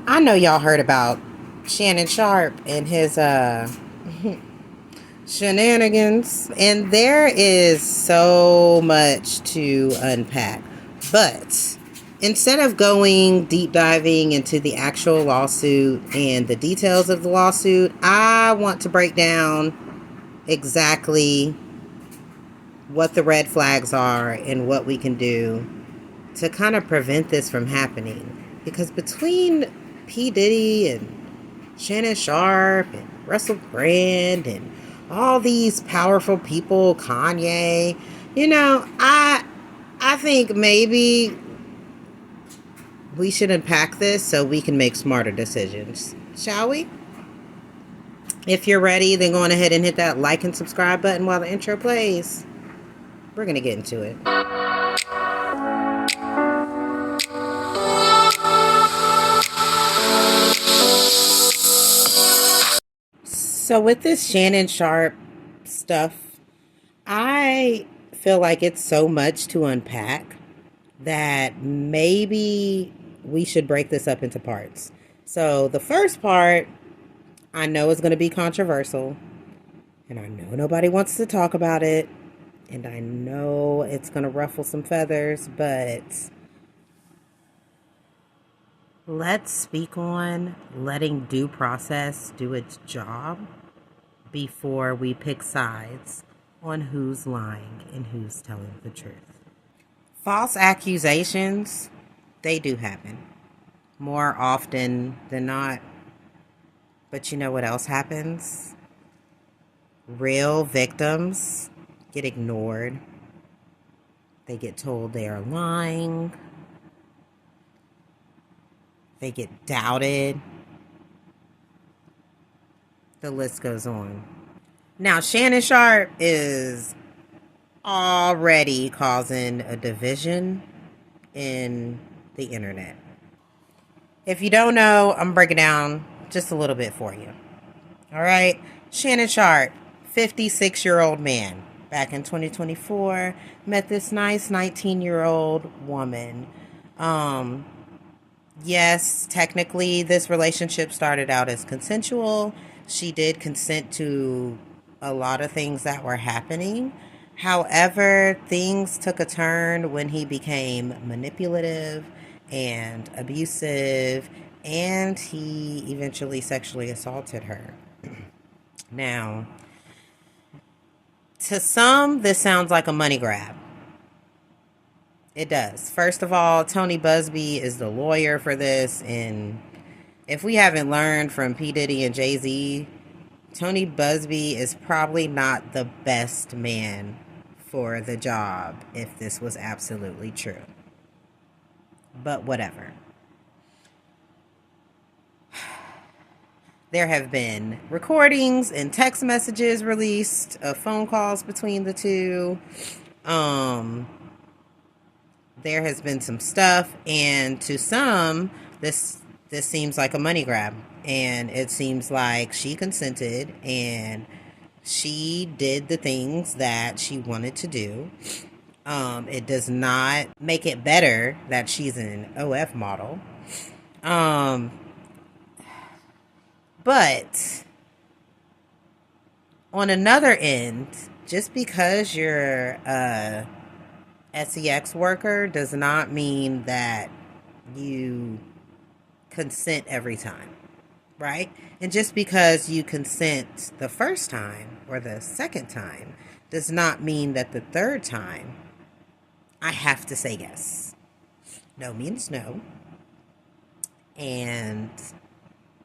I know y'all heard about Shannon Sharpe and his shenanigans, and there is so much to unpack. But instead of going deep diving into the actual lawsuit and the details of the lawsuit, I want to break down exactly what the red flags are and what we can do to kind of prevent this from happening. Because between P. Diddy and Shannon Sharpe and Russell Brand and all these powerful people, Kanye, I think maybe we should unpack this so we can make smarter decisions. Shall we? If you're ready, then go on ahead and hit that like and subscribe button while the intro plays. We're going to get into it. So with this Shannon Sharpe stuff, I feel like it's so much to unpack that maybe we should break this up into parts. So the first part, I know is going to be controversial, and I know nobody wants to talk about it, and I know it's going to ruffle some feathers, but let's speak on letting due process do its job before we pick sides on who's lying and who's telling the truth. False accusations, they do happen more often than not. But you know what else happens? Real victims get ignored. They get told they are lying. They get doubted. The list goes on. Now, Shannon Sharpe is already causing a division in the internet. If you don't know, I'm breaking down just a little bit for you. All right. Shannon Sharpe, 56-year-old man, back in 2024, met this nice 19-year-old woman. Yes, technically this relationship started out as consensual. She did consent to a lot of things that were happening. However, things took a turn when he became manipulative and abusive, and he eventually sexually assaulted her. Now, to some, this sounds like a money grab. It does. First of all, Tony Busby is the lawyer for this, and if we haven't learned from P. Diddy and Jay-Z, Tony Busby is probably not the best man for the job if this was absolutely true. But whatever. There have been recordings and text messages released of phone calls between the two. There has been some stuff, and to some, this seems like a money grab, and it seems like she consented and she did the things that she wanted to do. It does not make it better that she's an OF model. But on another end, just because you're a SEX worker does not mean that you consent every time, right? And just because you consent the first time or the second time does not mean that the third time I have to say yes. No means no. And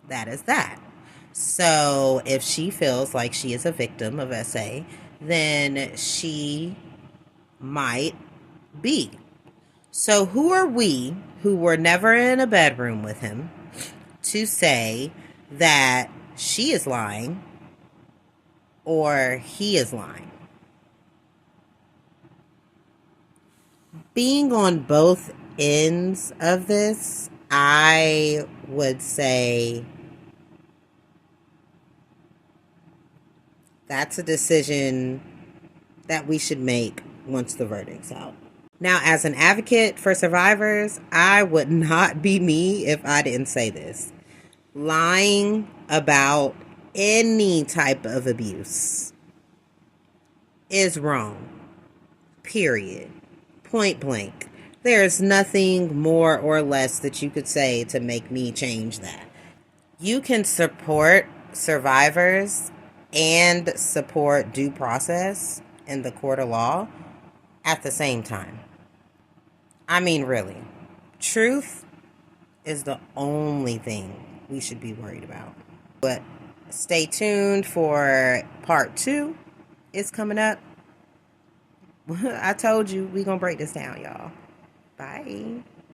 that is that. So if she feels like she is a victim of SA, then she might be. So who are we, who were never in a bedroom with him, to say that she is lying or he is lying? Being on both ends of this, I would say that's a decision that we should make once the verdict's out. Now, as an advocate for survivors, I would not be me if I didn't say this. Lying about any type of abuse is wrong. Period. Point blank. There's nothing more or less that you could say to make me change that. You can support survivors and support due process in the court of law at the same time. I mean, really. Truth is the only thing we should be worried about. But stay tuned for part 2. It's coming up. I told you we gonna break this down, y'all. Bye.